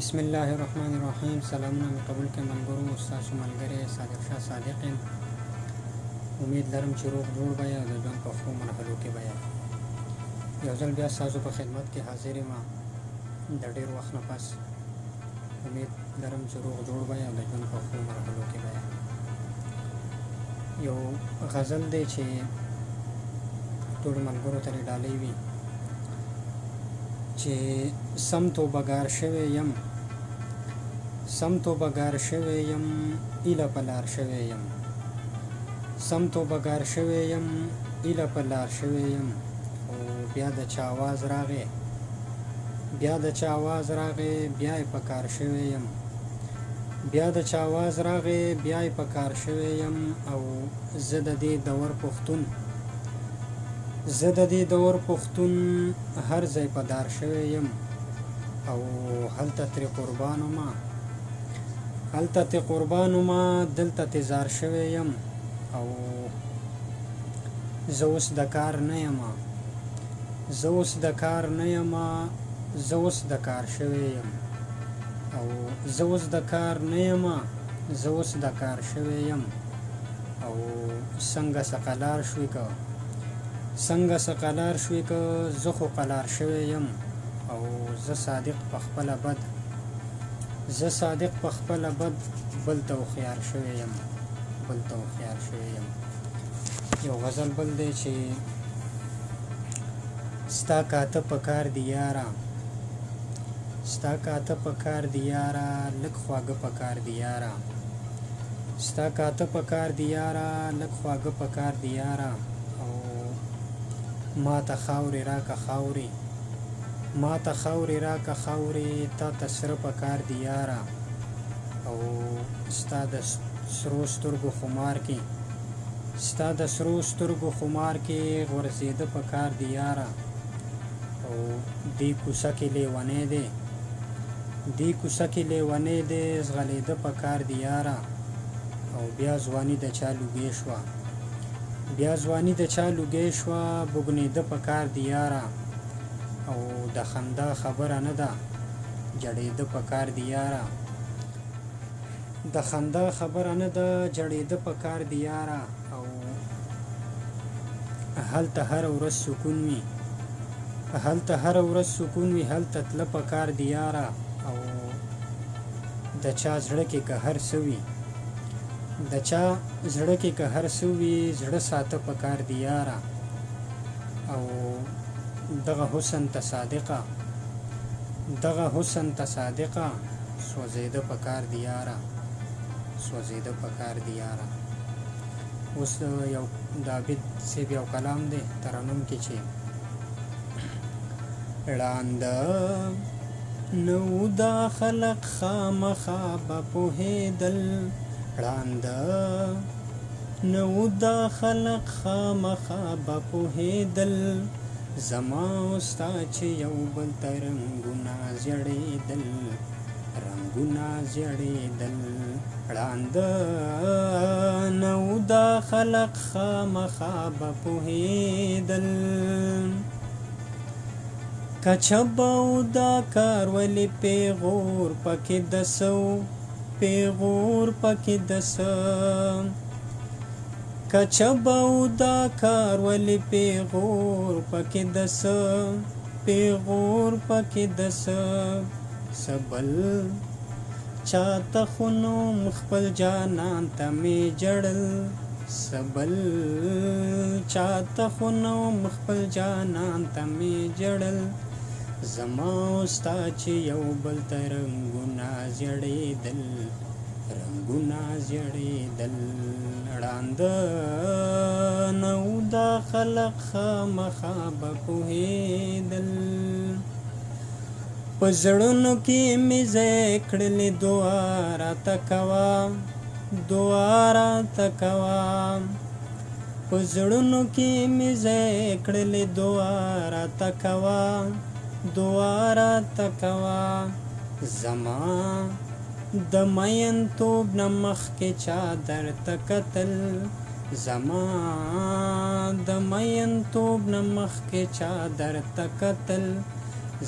बिस्मिल्लाहिर्रहमानिर्रहीम। सलामونه مې قبول کړئ ملګرو، ستاسو ملګری صادق شاه صادق یم. امید لرم چې روغ جوړ به یې او د ژوند په ښو مرحلو کې به یې. یو ځل بیا ستاسو په خدمت کې حاضر یم د ډېر وخت نه پس. امید لرم چې روغ جوړ به یې او د ژوند په ښو مرحلو کې به یې. یو غزل دی چې ټولو ملګرو ته ډالۍ وي چې سم توبهګار شوی یم، سم توبهګار شوی یم، ایله په لار شوی یم، سم توبهګار شوی یم، ایله په لار شوی یم. خو بیا د چا آواز راغی، بیا د چا آواز راغی، بیا یې په کار شوی یم، بیا د چا آواز راغی، بیا یې په کار شوی یم. او زه د دې دور پښتون، زه د دې دور پښتون هر ځای په دار شوی یم. او هلته ترې قربان ومه، هلته ترې قربان ومه، دلته ترې زار شوی یم. او زه اوس د کار نه یمه، زه اوس د کار نه یمه، زه اوس د کار شوی یم. او زه اوس د کار نه یمه، زه اوس د کار شوی یم. او څنګه سقلار شوی که، څنګه سقلار شوی که، زه خو قلار شوی یم. او زه صادق په خپله بد، زه صادق په خپله بد، بل ته هوښیار شوی یم، بل ته هوښیار شوی یم. یو غزل بل دی چې ستا کاته په کار دی یاره، ستا کاته په کار دی یاره، لږ خواږه په کار دی یاره، ستا کاته په کار دی یاره، لږ خواږه په کار دی یاره. او ما ته خاورې راکه خاورې، ما ته خاورې راکه خاورې، تا ته سره په کار دی یاره. او ستا د سرو سترګو خمار کې، ستا د سرو سترګو خمار کې غورځېده په کار دی یاره. او دې کوڅه کې لیونی دی، دې کوڅه کې لیونی دی، ځغلېده په کار دی یاره. او بیا ځواني د چا لوګۍ شوه، بیا ځواني د چا لوګۍ شوه، بوږنېده په کار دی یاره. او د خندا خبره نه ده، جړېده په کار دی یاره، د خندا خبره نه ده، جړېده په کار دی یاره. او هلته هره ورځ سکون وي، هلته هره ورځ سکون وي، هلته تله په کار دی یاره. او د چا زړه کې که هر څه وي، د چا زړه کې که هر څه وي، زړه ساته په کار دی یاره. او دغه حسن ته صادقه، دغه حسن ته صادقه، سوځېده په کار دی یاره، سوځېده په کار دی یاره. اوس یو د عابد صاحب یو کلام دی ترنم کې چې ړانده نو دا خلق خامخا به پوهېدل، ړانده نو دا خلق خامخا به پوهېدل، زما او ستا چې یو بل ته رنګونه زیړېدل، رنګونه زیړېدل. ړانده نو دا خلق خامخا به پوهېدل، کچبه او دا کار ولې پیغور پکې دسو، پیغور پکې دسه، کچبه او دا کار ولې پیغور پکې دسه، پیغور پکې دسه. سبل چاته خو نوم خپل جانان ته مې جړل، سبل چاته خو نوم خپل جانان ته مې جړل، زما او ستا چې یو بل ته رنګونه زیړېدل، رنګونه زیړېدل. ړانده نو دا خلق خامخا به پوهېدل، په زړونو کې مې ځای کړلې دعا راته کوه، دعا راته کوه، په زړونو کې مې ځای کړلې دعا راته کوه، دعا راته کوه. زما د مین توب نه مخکې چا درته کتل، زما د مین توب نه مخکې چا درته کتل،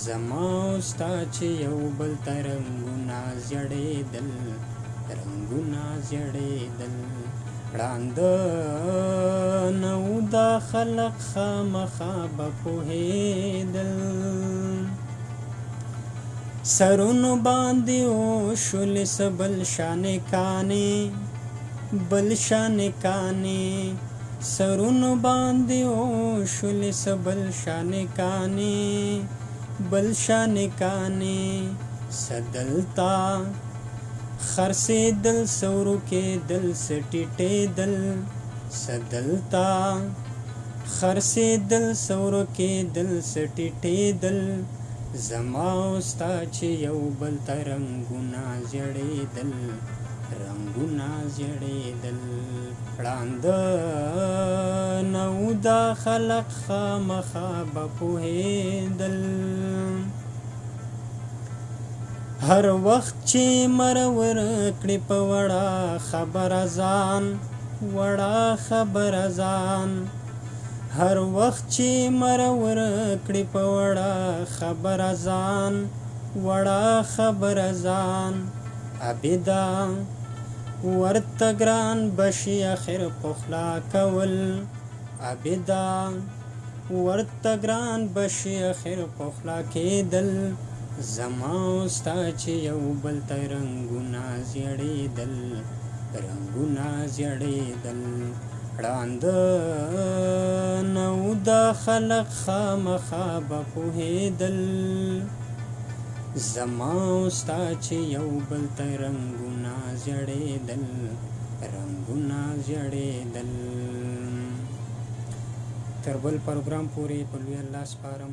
زما او ستا چې یو بل ته رنګونه زیړېدل رنګونه زیړېدل ړانده نه و دا خلق خامخا به پوهېدل سرونو باندې وشولې څه بل شانې کانې بل شانې کانې سرونو باندې وشولې څه بل شانې کانې بل شانې کانې څه دلته خرڅېدل څه ورکېدل څه ټیټېدل څه دلته خرڅېدل څه ورکېدل څه ټیټېدل زما او ستا چې یو بل ته رنګونه زیړېدل رنګونه زیړېدل ړانده نه و دا خلق خامخا به پوهېدل هر وخت چې مرور کړې په وړه خبره ځان وړه خبره ځان هر وخت چې مرور کړې په وړه خبره ځان وړه خبره ځان عبیدا ورته ګران بشي اخر پخلا کول عبیدا ورته ګران بشي اخر پخلا کېدل زما او ستا چې یو بل ته رنګونه زیړېدل رنګونه زیړېدل ړانده نه و دا خلق خامخا به پوهېدل زما او ستا چې یو بل ته رنګونه زیړېدل رنګونه زیړېدل تر بل پروګرام پورې په لوی الله سپارم